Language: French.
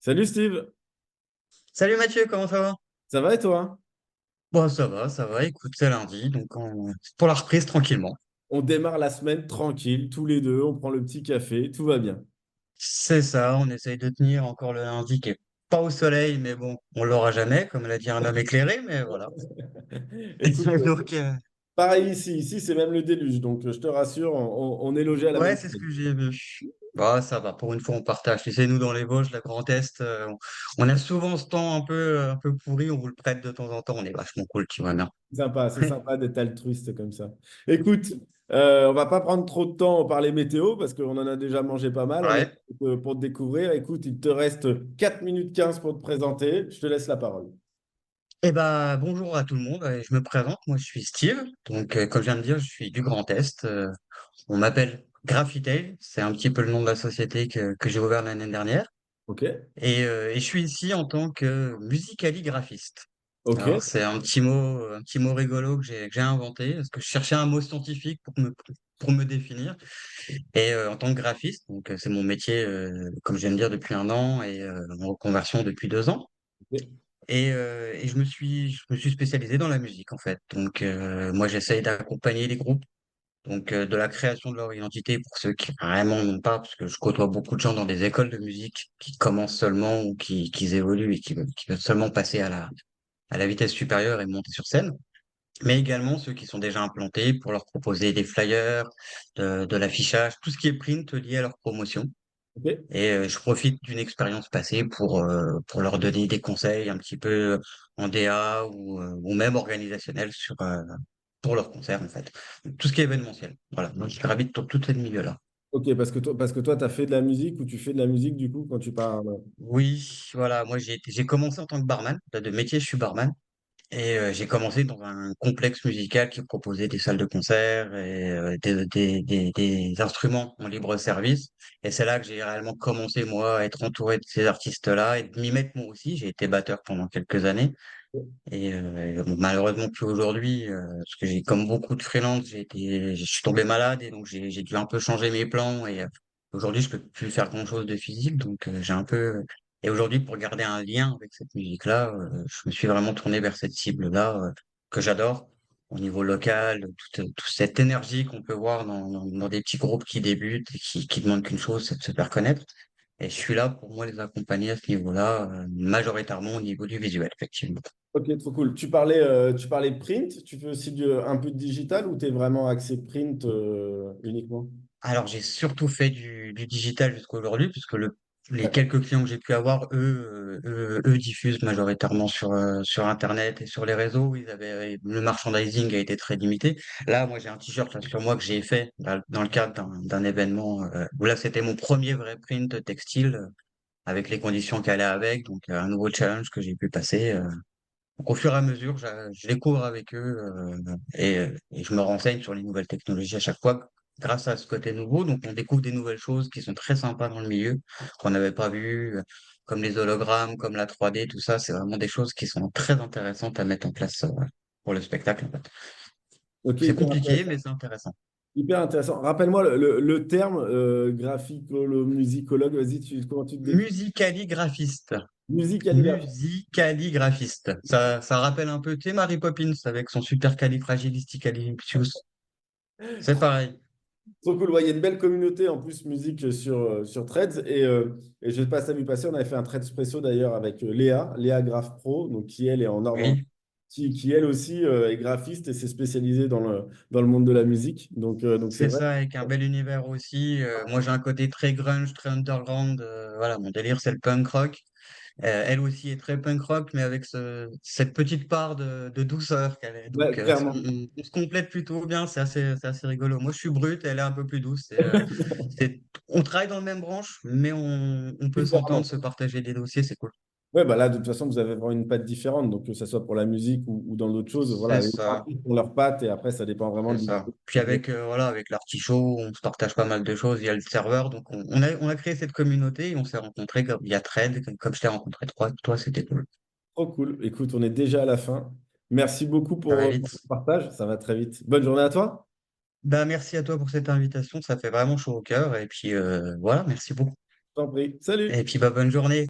Salut Steve, Salut Mathieu, comment ça va? ça va et toi? Bon, ça va, écoute, c'est lundi, pour la reprise tranquillement. On démarre la semaine tranquille, tous les deux, on prend le petit café, tout va bien. C'est ça, on essaye de tenir encore le lundi qui est pas au soleil, mais bon, on l'aura jamais, comme l'a dit un homme éclairé, mais voilà. Écoute, Donc, pareil ici c'est même le déluge, donc je te rassure, on est logé à la ouais, même c'est ce chose. que j'ai vu. Bah, ça va, pour une fois, on partage. Tu sais, nous, dans les Vosges, la Grand Est, on a souvent ce temps un peu pourri, on vous le prête de temps en temps, on est vachement cool, tu vois bien. Sympa, c'est sympa d'être altruiste comme ça. Écoute, on va pas prendre trop de temps à parler météo parce qu'on en a déjà mangé pas mal, on est Ouais. pour te découvrir. Écoute, il te reste 4 minutes 15 pour te présenter, je te laisse la parole. Eh ben, bonjour à tout le monde, je me présente, moi je suis Steve, comme je viens de dire, je suis du Grand Est. On m'appelle Graffitail, c'est un petit peu le nom de la société que j'ai ouvert l'année dernière. Ok, Et je suis ici en tant que musicaligraphiste. ok, Alors c'est un petit mot rigolo que j'ai inventé, parce que je cherchais un mot scientifique pour me définir. En tant que graphiste, c'est mon métier, comme je viens de dire, depuis un an en reconversion depuis 2 ans. ok, Et je me suis spécialisé dans la musique en fait. Moi j'essaye d'accompagner les groupes de la création de leur identité pour ceux qui vraiment n'ont pas, parce que je côtoie beaucoup de gens dans des écoles de musique qui commencent seulement ou qui évoluent et qui veulent seulement passer à la vitesse supérieure et monter sur scène, mais également ceux qui sont déjà implantés pour leur proposer des flyers, de l'affichage, tout ce qui est print lié à leur promotion. ok. Je profite d'une expérience passée pour leur donner des conseils un petit peu en DA ou même organisationnel pour leur concert, en fait. Tout ce qui est événementiel. Voilà. Donc, je gravite dans tout ce milieu-là. Ok, parce que toi, tu as fait de la musique ou tu fais de la musique du coup quand tu parles. Oui, voilà. Moi, j'ai commencé en tant que barman. De métier, je suis barman. J'ai commencé dans un complexe musical qui proposait des salles de concert et des instruments en libre service. Et c'est là que j'ai réellement commencé, moi, à être entouré de ces artistes-là et de m'y mettre moi aussi. J'ai été batteur pendant quelques années. Bon, malheureusement, plus aujourd'hui, parce que j'ai, comme beaucoup de freelance, je suis tombé malade et donc j'ai dû un peu changer mes plans. Aujourd'hui, je peux plus faire grand-chose de physique. J'ai un peu. Et aujourd'hui, pour garder un lien avec cette musique-là, je me suis vraiment tourné vers cette cible-là, que j'adore au niveau local, toute cette énergie qu'on peut voir dans des petits groupes qui débutent et qui demandent qu'une chose, c'est de se faire connaître. Et je suis là pour moi les accompagner à ce niveau-là, majoritairement au niveau du visuel, effectivement. Ok, trop cool. Tu parlais print, tu fais aussi un peu de digital ou tu es vraiment axé print uniquement? Alors, j'ai surtout fait du digital jusqu'à aujourd'hui, puisque les D'accord. quelques clients que j'ai pu avoir, eux diffusent majoritairement sur Internet et sur les réseaux. Le merchandising a été très limité. Là, moi, j'ai un t-shirt là, sur moi que j'ai fait dans le cadre d'un événement, où là, c'était mon premier vrai print textile, avec les conditions qu'elle a avec, un nouveau challenge que j'ai pu passer. Donc, au fur et à mesure, je découvre avec eux et je me renseigne sur les nouvelles technologies à chaque fois grâce à ce côté nouveau. Donc, on découvre des nouvelles choses qui sont très sympas dans le milieu, qu'on n'avait pas vues, comme les hologrammes, comme la 3D, tout ça. C'est vraiment des choses qui sont très intéressantes à mettre en place pour le spectacle, en fait. Ok, C'est hyper compliqué, mais intéressant. c'est intéressant. Hyper intéressant. Rappelle-moi le terme musicologue, vas-y, comment tu te décris? Musicaligraphiste. Musicaligraphie. Musicaligraphiste. Ça rappelle un peu, tu sais, Mary Poppins avec son supercalifragilisticexpialidocious. C'est pareil. Trop cool. Ouais, il y a une belle communauté en plus musique sur Threads. Et je ne sais pas si tu as vu passer, on avait fait un Threads Presso d'ailleurs avec Léa Graph Pro, donc, qui elle est en Normandie, Oui. qui elle aussi est graphiste et s'est spécialisée dans le monde de la musique. Donc c'est C'est vrai. ça, avec un bel univers aussi. Moi, j'ai un côté très grunge, très underground. Voilà, mon délire, c'est le punk rock. Elle aussi est très punk rock, mais avec cette petite part de douceur qu'elle est. Ouais, clairement. On se complète plutôt bien. C'est assez rigolo. Moi, je suis brut, elle est un peu plus douce. On travaille dans la même branche, mais on peut s'entendre, se partager des dossiers, c'est cool. Ouais, bah là, de toute façon, vous avez vraiment une patte différente. Donc, que ce soit pour la musique ou dans d'autres choses, C'est voilà, les ça. artistes ont leur patte et après, ça dépend vraiment C'est du. ça. Puis voilà, avec l'artichaut, on se partage pas mal de choses via le serveur. On a créé cette communauté et on s'est rencontrés via Thread, comme je t'ai rencontré toi, c'était cool. Trop cool. Écoute, on est déjà à la fin. Merci beaucoup Ça va pour vite. le partage. Ça va très vite. Bonne journée à toi. Bah, merci à toi pour cette invitation, ça fait vraiment chaud au cœur. Voilà, merci beaucoup. Je t'en prie. Et Salut. puis, bah, bonne journée.